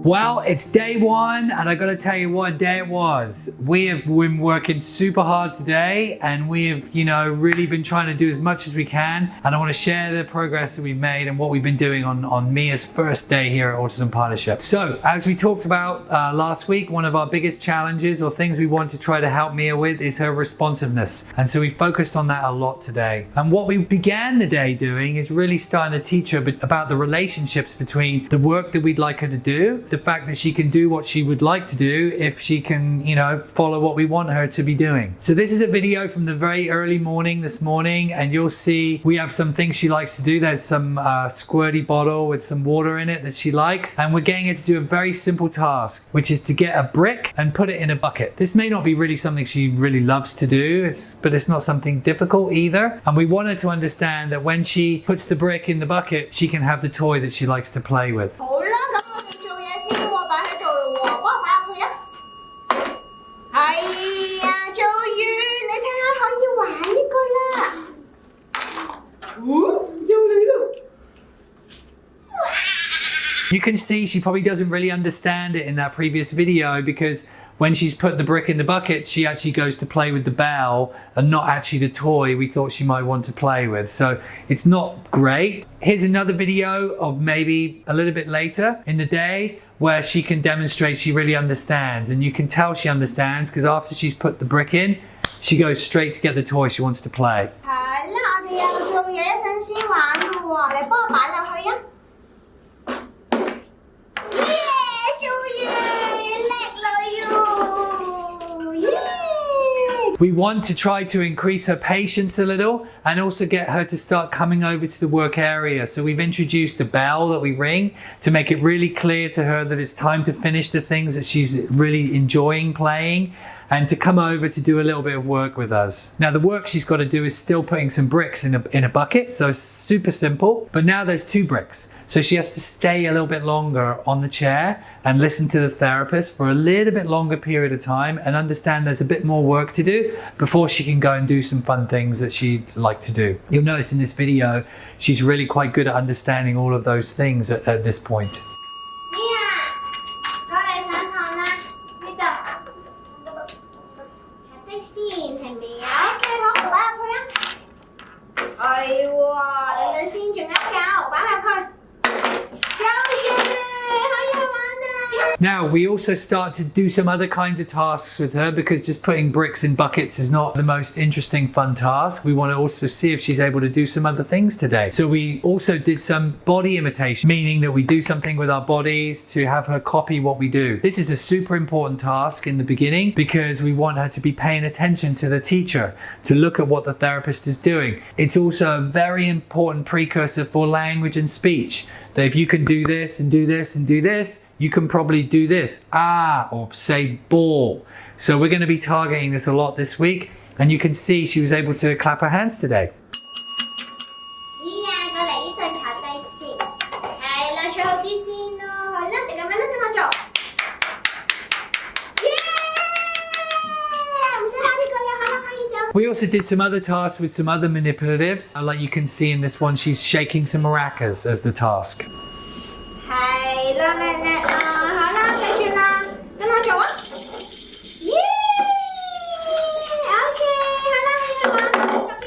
Well, it's day one, and I gotta tell you what day it was. We have been working super hard today, and we have, really been trying to do as much as we can. And I want to share the progress that we've made and what we've been doing on Mia's first day here at Autism Partnership. So, as we talked about last week, one of our biggest challenges or things we want to try to help Mia with is her responsiveness. And so we focused on that a lot today. And what we began the day doing is really starting to teach her about the relationships between the work that we'd like her to do, the fact that she can do what she would like to do if she can, follow what we want her to be doing. So this is a video from the very early morning this morning, and you'll see we have some things she likes to do. There's some squirty bottle with some water in it that she likes, and we're getting her to do a very simple task, which is to get a brick and put it in a bucket. This may not be really something she really loves to do, but it's not something difficult either. And we want her to understand that when she puts the brick in the bucket, she can have the toy that she likes to play with. You can see she probably doesn't really understand it in that previous video, because when she's put the brick in the bucket, she actually goes to play with the bell and not actually the toy we thought she might want to play with. So it's not great. Here's another video of maybe a little bit later in the day where she can demonstrate she really understands. And you can tell she understands because after she's put the brick in, she goes straight to get the toy she wants to play. We want to try to increase her patience a little and also get her to start coming over to the work area. So we've introduced a bell that we ring to make it really clear to her that it's time to finish the things that she's really enjoying playing and to come over to do a little bit of work with us. Now the work she's got to do is still putting some bricks in a bucket, so super simple, but now there's 2 bricks. So she has to stay a little bit longer on the chair and listen to the therapist for a little bit longer period of time and understand there's a bit more work to do before she can go and do some fun things that she'd like to do. You'll notice in this video, she's really quite good at understanding all of those things at this point. Now, we also start to do some other kinds of tasks with her, because just putting bricks in buckets is not the most interesting, fun task. We want to also see if she's able to do some other things today. So we also did some body imitation, meaning that we do something with our bodies to have her copy what we do. This is a super important task in the beginning because we want her to be paying attention to the teacher, to look at what the therapist is doing. It's also a very important precursor for language and speech, that if you can do this and do this and do this, you can probably do this, or say ball. So we're going to be targeting this a lot this week, and you can see she was able to clap her hands today. We also did some other tasks with some other manipulatives. Like you can see in this one, she's shaking some maracas as the task.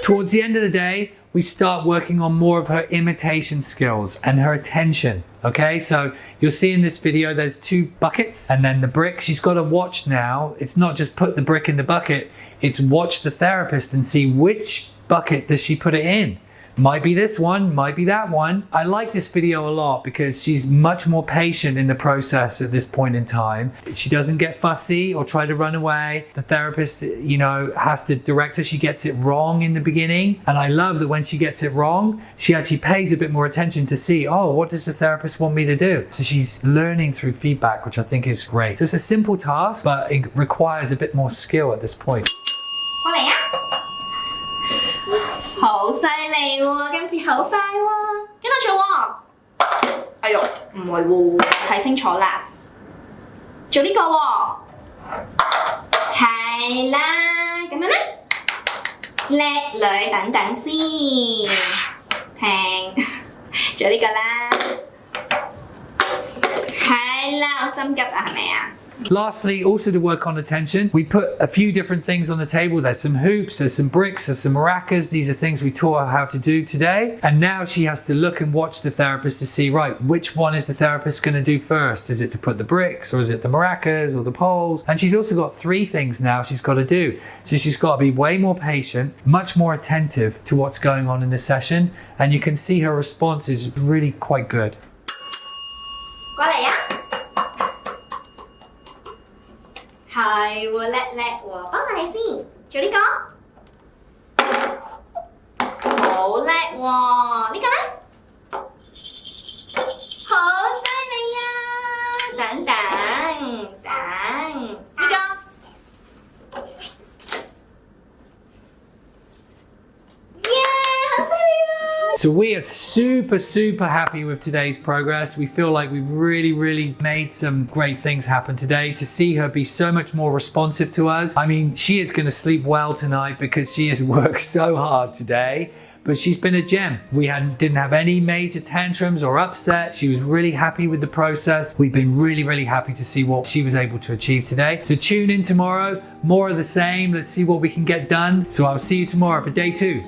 Towards the end of the day, we start working on more of her imitation skills and her attention. Okay, so you'll see in this video, there's 2 buckets and then the brick. She's got to watch now. It's not just put the brick in the bucket, it's watch the therapist and see which bucket does she put it in. Might be this one, might be that one. I like this video a lot because she's much more patient in the process at this point in time. She doesn't get fussy or try to run away. The therapist, has to direct her. She gets it wrong in the beginning. And I love that when she gets it wrong, she actually pays a bit more attention to see, what does the therapist want me to do? So she's learning through feedback, which I think is great. So it's a simple task, but it requires a bit more skill at this point. 好犀利喎，今次好快喎，跟我做喎。哎呦，唔係喎，睇清楚啦，做呢個喎，係啦，咁樣咧，叻女等等先，停，做呢個啦。係啦，好心急啊，係咪啊？ Lastly, also to work on attention, we put a few different things on the table. There's some hoops, there's some bricks, there's some maracas. These are things we taught her how to do today. And now she has to look and watch the therapist to see, right, which one is the therapist going to do first? Is it to put the bricks, or is it the maracas or the poles? And she's also got 3 things now she's got to do. So she's got to be way more patient, much more attentive to what's going on in the session. And you can see her response is really quite good. 過嚟啊！ 係喎，叻喎，幫下你先，做呢個，好叻喎，呢個咧，好犀利啊！等，呢個，耶，好犀利喎！ So we are super happy with today's progress. We feel like we've really made some great things happen today. To see her be so much more responsive to us. I mean, she is going to sleep well tonight because she has worked so hard today. But she's been a gem. We didn't have any major tantrums or upset. She was really happy with the process. We've been really happy to see what she was able to achieve today. So tune in tomorrow, more of the same. Let's see what we can get done. So I'll see you tomorrow for day 2.